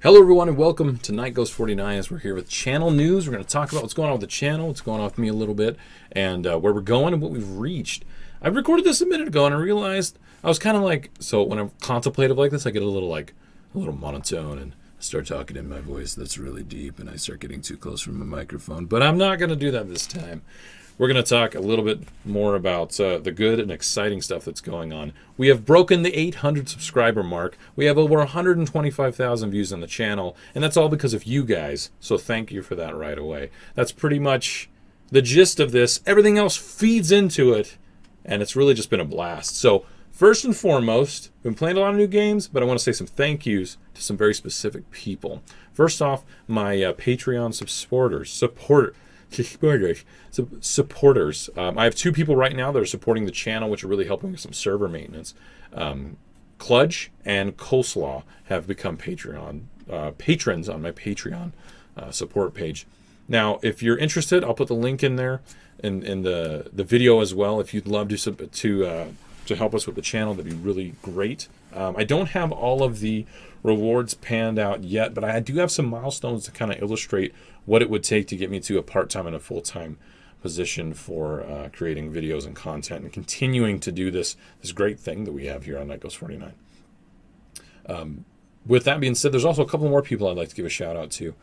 Hello everyone and welcome to Night Ghost 49 as we're here with channel news. We're going to talk about what's going on with the channel, what's going on with me a little bit, and where we're going and what we've reached. I recorded this a minute ago and I realized I was kind of like, so when I'm contemplative like this, I get a little monotone and I start talking in my voice that's really deep and I start getting too close from the microphone. But I'm not going to do that this time. We're going to talk a little bit more about the good and exciting stuff that's going on. We have broken the 800 subscriber mark. We have over 125,000 views on the channel, and that's all because of you guys. So thank you for that right away. That's pretty much the gist of this. Everything else feeds into it, and it's really just been a blast. So first and foremost, we've been playing a lot of new games, but I want to say some thank yous to some very specific people. First off, my Patreon supporters. I have two people right now that are supporting the channel, which are really helping with some server maintenance. Kludge and Coleslaw have become patrons on my Patreon support page. Now, if you're interested, I'll put the link in there in the video as well. If you'd love to help us with the channel, that'd be really great. I don't have all of the rewards panned out yet, but I do have some milestones to kind of illustrate what it would take to get me to a part-time and a full-time position for creating videos and content and continuing to do this great thing that we have here on Night Ghost 49. With that being said, there's also a couple more people I'd like to give a shout out to.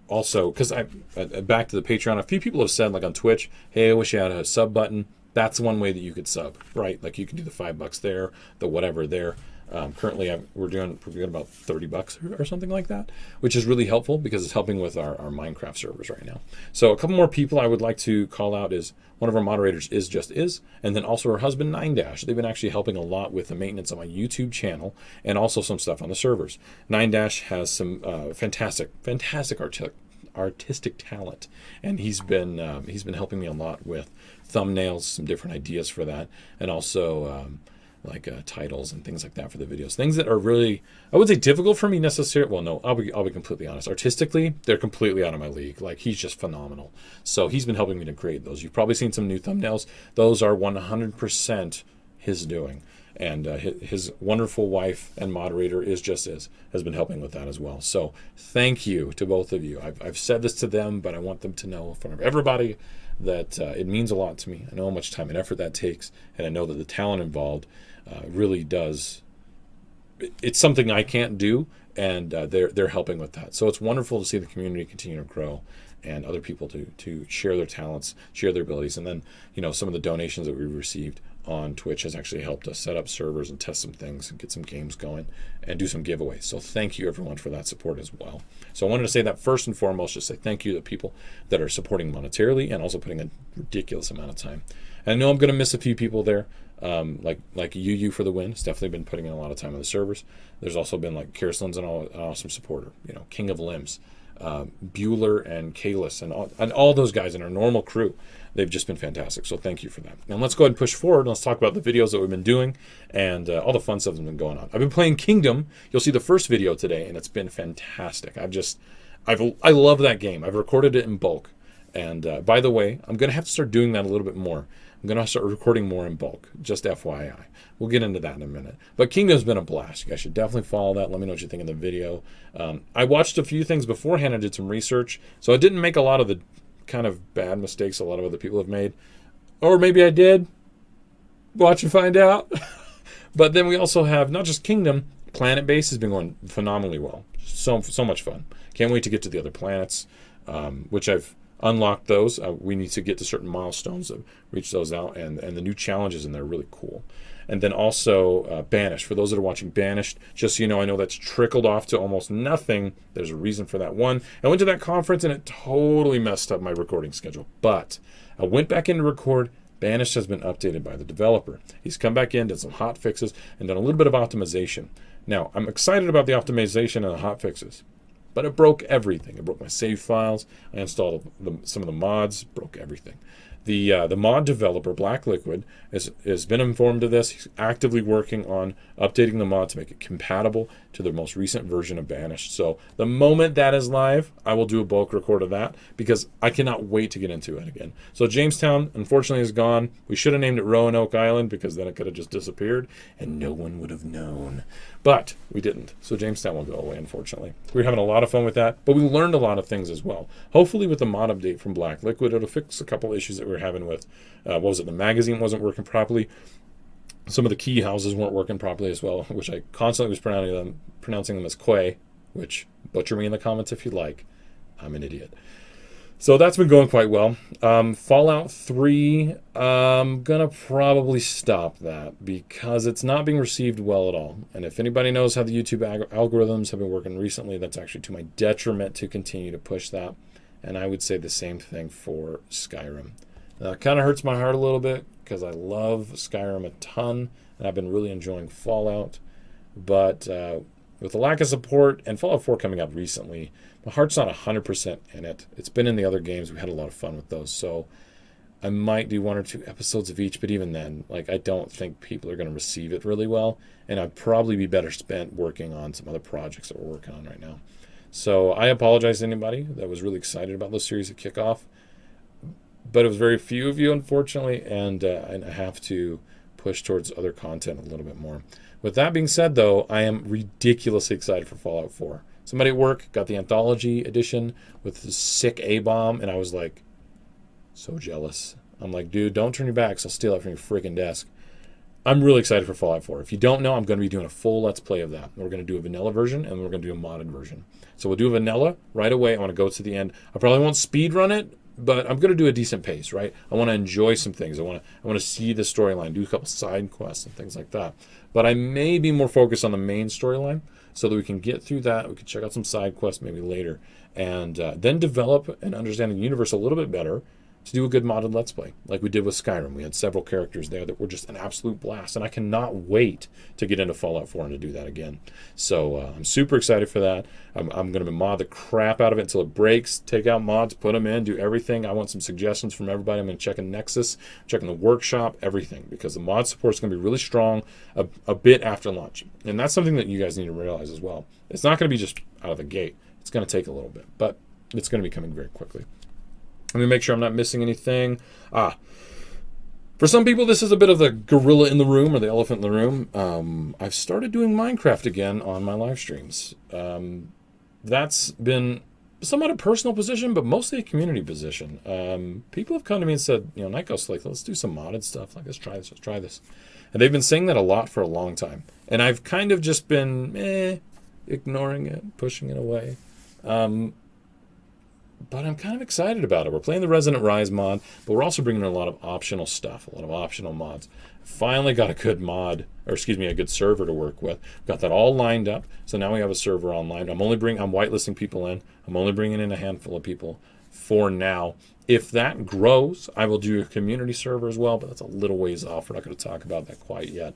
Also, because back to the Patreon, a few people have said, like on Twitch, hey, I wish I had a sub button. That's one way that you could sub, right? Like you can do the $5 there, the whatever there. Currently, we're doing about $30 or something like that, which is really helpful because it's helping with our Minecraft servers right now. So a couple more people I would like to call out is one of our moderators is Just Is, and then also her husband 9dash. They've been actually helping a lot with the maintenance on my YouTube channel and also some stuff on the servers. 9dash has some fantastic artistic talent, and he's been helping me a lot with thumbnails, some different ideas for that, and also titles and things like that for the videos. Things that are really, I would say, difficult for me necessarily. Well, no, I'll be completely honest. Artistically, they're completely out of my league. Like, he's just phenomenal. So he's been helping me to create those. You've probably seen some new thumbnails. Those are 100% his doing. And his wonderful wife and moderator has been helping with that as well. So thank you to both of you. I've said this to them, but I want them to know in front of everybody that it means a lot to me. I know how much time and effort that takes, and I know that the talent involved really does. It's something I can't do, and they're helping with that. So it's wonderful to see the community continue to grow and other people to share their talents, share their abilities, and then some of the donations that we've received on Twitch has actually helped us set up servers and test some things and get some games going and do some giveaways. So thank you everyone for that support as well. So I wanted to say that first and foremost, just say thank you to people that are supporting monetarily and also putting a ridiculous amount of time. And I know I'm going to miss a few people there, like you for the win. It's definitely been putting in a lot of time on the servers. There's also been like Kirstlin's an awesome supporter, King of Limbs, Bueller and Kalis and all those guys in our normal crew. They've just been fantastic, so thank you for that. Now let's go ahead and push forward and let's talk about the videos that we've been doing and all the fun stuff that's been going on. I've been playing Kingdom. You'll see the first video today, and it's been fantastic. I love that game. I've recorded it in bulk, and by the way, I'm going to have to start doing that a little bit more. I'm going to start recording more in bulk, just FYI. We'll get into that in a minute. But Kingdom's been a blast. You guys should definitely follow that. Let me know what you think of the video. I watched a few things beforehand. I did some research, so I didn't make a lot of the kind of bad mistakes a lot of other people have made. Or maybe I did. Watch and find out. But then we also have not just Kingdom, Planet Base has been going phenomenally well. So much fun. Can't wait to get to the other planets, which I've unlocked those. We need to get to certain milestones to reach those out, and the new challenges in there are really cool. And then also Banished. For those that are watching Banished, just so you know, I know that's trickled off to almost nothing. There's a reason for that. One, I went to that conference and it totally messed up my recording schedule. But I went back in to record. Banished has been updated by the developer. He's come back in, did some hot fixes, and done a little bit of optimization. Now, I'm excited about the optimization and the hot fixes, but it broke everything. It broke my save files. I installed some of the mods, broke everything. The mod developer, Black Liquid, has been informed of this. He's actively working on updating the mod to make it compatible to the most recent version of Banished. So the moment that is live, I will do a bulk record of that because I cannot wait to get into it again. So Jamestown, unfortunately, is gone. We should have named it Roanoke Island because then it could have just disappeared and no one would have known. But we didn't. So Jamestown will go away, unfortunately. We were having a lot of fun with that, but we learned a lot of things as well. Hopefully with the mod update from Black Liquid, it'll fix a couple issues that we were having with, the magazine wasn't working properly. Some of the key houses weren't working properly as well, which I constantly was pronouncing them as Quay, which butcher me in the comments if you like. I'm an idiot. So that's been going quite well. Fallout 3, I'm going to probably stop that because it's not being received well at all. And if anybody knows how the YouTube algorithms have been working recently, that's actually to my detriment to continue to push that. And I would say the same thing for Skyrim. It kind of hurts my heart a little bit because I love Skyrim a ton, and I've been really enjoying Fallout. But with the lack of support, and Fallout 4 coming out recently, my heart's not 100% in it. It's been in the other games. We had a lot of fun with those. So I might do 1 or 2 episodes of each, but even then, I don't think people are going to receive it really well. And I'd probably be better spent working on some other projects that we're working on right now. So I apologize to anybody that was really excited about this series at kickoff. But it was very few of you, unfortunately, and I have to push towards other content a little bit more. With that being said, though, I am ridiculously excited for Fallout 4. Somebody at work got the Anthology edition with the sick A-bomb, and I was like, so jealous. I'm like, dude, don't turn your back, so I'll steal it from your freaking desk. I'm really excited for Fallout 4. If you don't know, I'm going to be doing a full Let's Play of that. We're going to do a vanilla version, and we're going to do a modded version. So we'll do a vanilla right away. I want to go to the end. I probably won't speed run it, but I'm going to do a decent pace, right? I want to enjoy some things. I want to see the storyline, do a couple side quests and things like that. But I may be more focused on the main storyline so that we can get through that. We can check out some side quests maybe later, and then develop and understand the universe a little bit better to do a good modded Let's Play, like we did with Skyrim. We had several characters there that were just an absolute blast, and I cannot wait to get into Fallout 4 and to do that again. So I'm super excited for that. I'm going to mod the crap out of it until it breaks, take out mods, put them in, do everything. I want some suggestions from everybody. I'm going to check in Nexus, check in the workshop, everything, because the mod support is going to be really strong a bit after launch. And that's something that you guys need to realize as well. It's not going to be just out of the gate. It's going to take a little bit, but it's going to be coming very quickly. Let me make sure I'm not missing anything. For some people, this is a bit of the gorilla in the room or the elephant in the room. I've started doing Minecraft again on my live streams. That's been somewhat a personal position, but mostly a community position. People have come to me and said, Night Ghost, let's do some modded stuff. Let's try this. And they've been saying that a lot for a long time. And I've kind of just been ignoring it, pushing it away. But I'm kind of excited about it. We're playing the Resident Rise mod, but we're also bringing in a lot of optional stuff, a lot of optional mods. Finally got a good a good server to work with. Got that all lined up, so now we have a server online. I'm whitelisting people in. I'm only bringing in a handful of people for now. If that grows, I will do a community server as well, but that's a little ways off. We're not going to talk about that quite yet.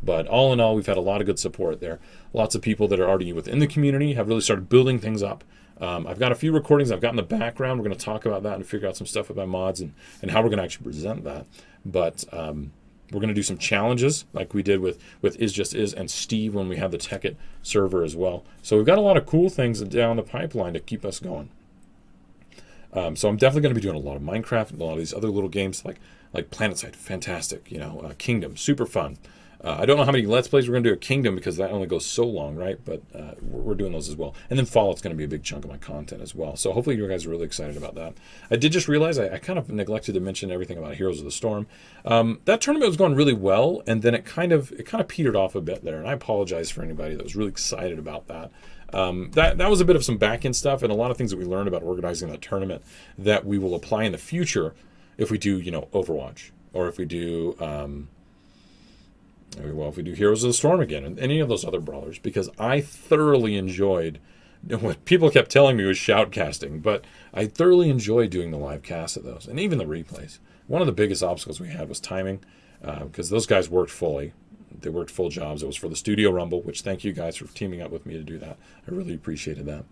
But all in all, we've had a lot of good support there. Lots of people that are already within the community have really started building things up. I've got a few recordings I've got in the background. We're going to talk about that and figure out some stuff with my mods and how we're going to actually present that. But we're going to do some challenges like we did with Is Just Is and Steve when we had the Tekkit server as well. So we've got a lot of cool things down the pipeline to keep us going. So I'm definitely going to be doing a lot of Minecraft and a lot of these other little games like PlanetSide, fantastic. Kingdom, super fun. I don't know how many Let's Plays we're going to do at Kingdom because that only goes so long, right? But we're doing those as well. And then Fallout's going to be a big chunk of my content as well. So hopefully you guys are really excited about that. I did just realize I kind of neglected to mention everything about Heroes of the Storm. That tournament was going really well, and then it kind of petered off a bit there. And I apologize for anybody that was really excited about that. That was a bit of some back-end stuff and a lot of things that we learned about organizing that tournament that we will apply in the future if we do, Overwatch, or if we do... if we do Heroes of the Storm again, and any of those other brawlers, because I thoroughly enjoyed what people kept telling me was shoutcasting, but I thoroughly enjoyed doing the live cast of those, and even the replays. One of the biggest obstacles we had was timing, because those guys worked fully. They worked full jobs. It was for the Studio Rumble, which thank you guys for teaming up with me to do that. I really appreciated that.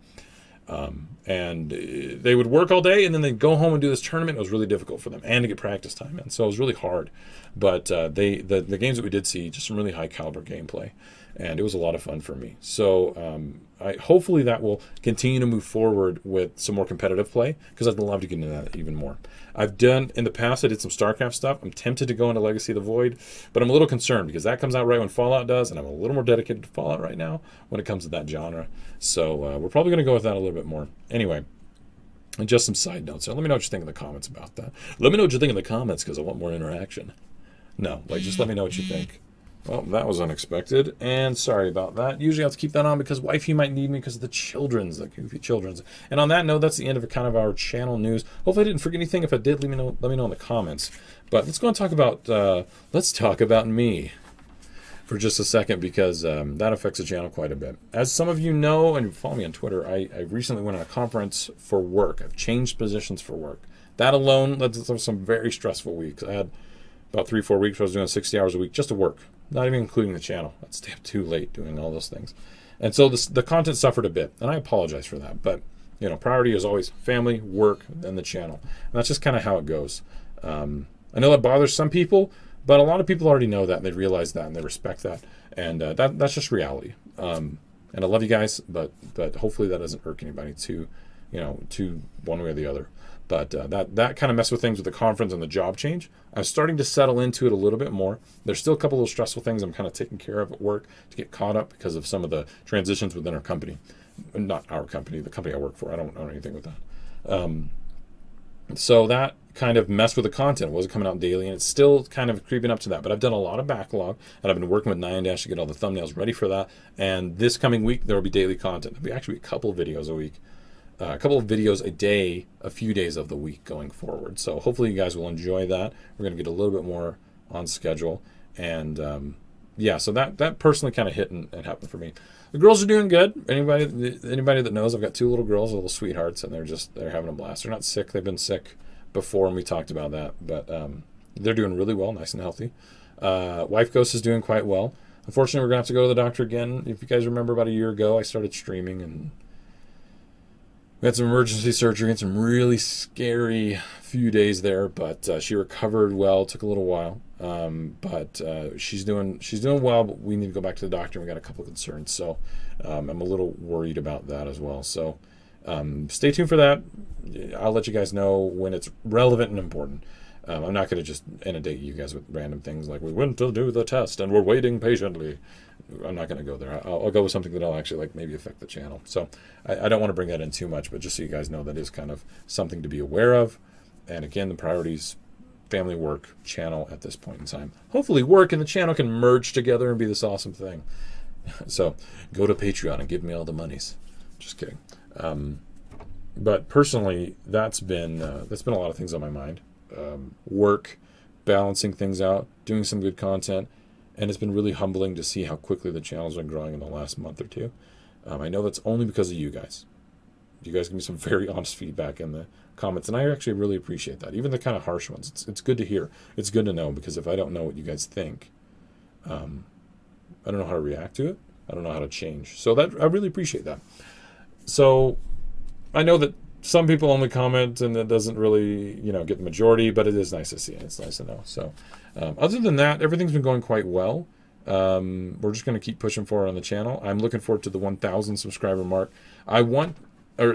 And they would work all day and then they'd go home and do this tournament. It was really difficult for them and to get practice time in. So it was really hard. But the games that we did see, just some really high caliber gameplay. And it was a lot of fun for me. So hopefully that will continue to move forward with some more competitive play, because I'd love to get into that even more. I've done, in the past, I did some StarCraft stuff. I'm tempted to go into Legacy of the Void, but I'm a little concerned because that comes out right when Fallout does, and I'm a little more dedicated to Fallout right now when it comes to that genre. So we're probably going to go with that a little bit more. Anyway, and just some side notes. So let me know what you think in the comments about that. Let me know what you think in the comments because I want more interaction. No, just let me know what you think. Well, that was unexpected, and sorry about that. Usually I have to keep that on because wifey might need me because of the children's, the goofy children's. And on that note, that's the end of kind of our channel news. Hopefully I didn't forget anything. If I did, let me know in the comments. But let's go and talk about me for just a second, because that affects the channel quite a bit. As some of you know, and you follow me on Twitter, I recently went on a conference for work. I've changed positions for work. That alone led to some very stressful weeks. I had about 3-4 weeks where I was doing 60 hours a week just to work. Not even including the channel. I'd stay up too late doing all those things. And so the content suffered a bit, and I apologize for that. But, priority is always family, work, then the channel. And that's just kind of how it goes. I know that bothers some people, but a lot of people already know that, and they realize that, and they respect that. And that's just reality. And I love you guys, but hopefully that doesn't irk anybody too one way or the other. But that kind of messed with things with the conference and the job change. I'm starting to settle into it a little bit more. There's still a couple of stressful things I'm kind of taking care of at work to get caught up because of some of the transitions within our company. Not our company, the company I work for. I don't know anything with that. So that kind of messed with the content. It wasn't coming out daily, and it's still kind of creeping up to that. But I've done a lot of backlog, and I've been working with Nyan Dash to get all the thumbnails ready for that. And this coming week, there will be daily content. There'll be actually a couple of videos a week. A couple of videos a day, a few days of the week going forward. So hopefully you guys will enjoy that. We're going to get a little bit more on schedule. And so that personally kind of hit and happened for me. The girls are doing good. Anybody that knows, I've got 2 little girls, little sweethearts, and they're having a blast. They're not sick. They've been sick before, and we talked about that. But they're doing really well, nice and healthy. Wife Ghost is doing quite well. Unfortunately, we're going to have to go to the doctor again. If you guys remember, about a year ago, I started streaming, and we had some emergency surgery and some really scary few days there, but she recovered well. It took a little while, but she's doing well. But we need to go back to the doctor. We got a couple of concerns, so I'm a little worried about that as well. So stay tuned for that. I'll let you guys know when it's relevant and important. I'm not going to just inundate you guys with random things like we went to do the test and we're waiting patiently. I'm not going to go there. I'll go with something that'll actually maybe affect the channel. So I don't want to bring that in too much, but just so you guys know, that is kind of something to be aware of. And again, the priorities, family, work, channel at this point in time. Hopefully work and the channel can merge together and be this awesome thing. So go to Patreon and give me all the monies. Just kidding. But personally, that's been a lot of things on my mind. Work, balancing things out, doing some good content, and it's been really humbling to see how quickly the channel's been growing in the last month or two. I know that's only because of you guys. You guys give me some very honest feedback in the comments, and I actually really appreciate that. Even the kind of harsh ones, it's good to hear. It's good to know, because if I don't know what you guys think, I don't know how to react to it. I don't know how to change. So that I really appreciate that. So I know that some people only comment and it doesn't really, get the majority, but it is nice to see, and it's nice to know. So other than that, everything's been going quite well. We're just going to keep pushing forward on the channel. I'm looking forward to the 1,000 subscriber mark.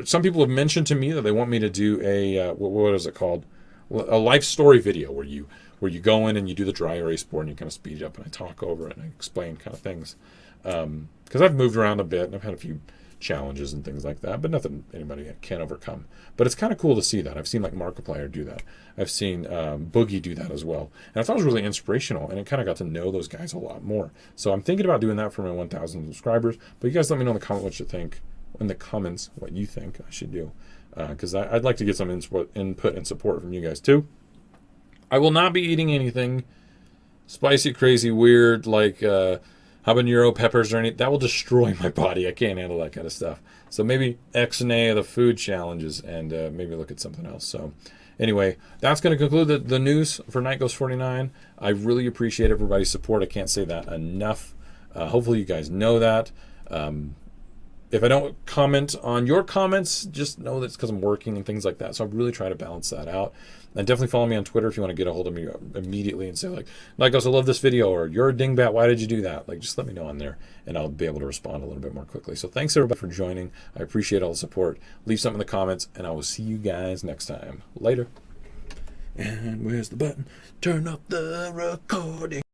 Some people have mentioned to me that they want me to do a, what is it called? A life story video where you go in and you do the dry erase board and you kind of speed it up, and I talk over it and I explain kind of things. Because I've moved around a bit and I've had a few challenges and things like that, but nothing anybody can't overcome. But it's kind of cool to see that. I've seen Markiplier do that. I've seen Boogie do that as well. And I thought it was really inspirational, and I kind of got to know those guys a lot more. So I'm thinking about doing that for my 1,000 subscribers. But you guys let me know in the comment what you think. In the comments, what you think I should do. Because I'd like to get some input and support from you guys too. I will not be eating anything spicy, crazy, weird, like habanero peppers or anything. That will destroy my body. I can't handle that kind of stuff. So maybe X-nay the food challenges, and maybe look at something else. So anyway, that's going to conclude the news for Night Ghost 49. I really appreciate everybody's support. I can't say that enough. Hopefully you guys know that. if I don't comment on your comments, just know that's because I'm working and things like that. So I really try to balance that out. And definitely follow me on Twitter if you want to get a hold of me immediately and say like, Nikos, I love this video, or you're a dingbat, why did you do that? Like, just let me know on there, and I'll be able to respond a little bit more quickly. So thanks everybody for joining. I appreciate all the support. Leave something in the comments, and I will see you guys next time. Later. And where's the button? Turn off the recording.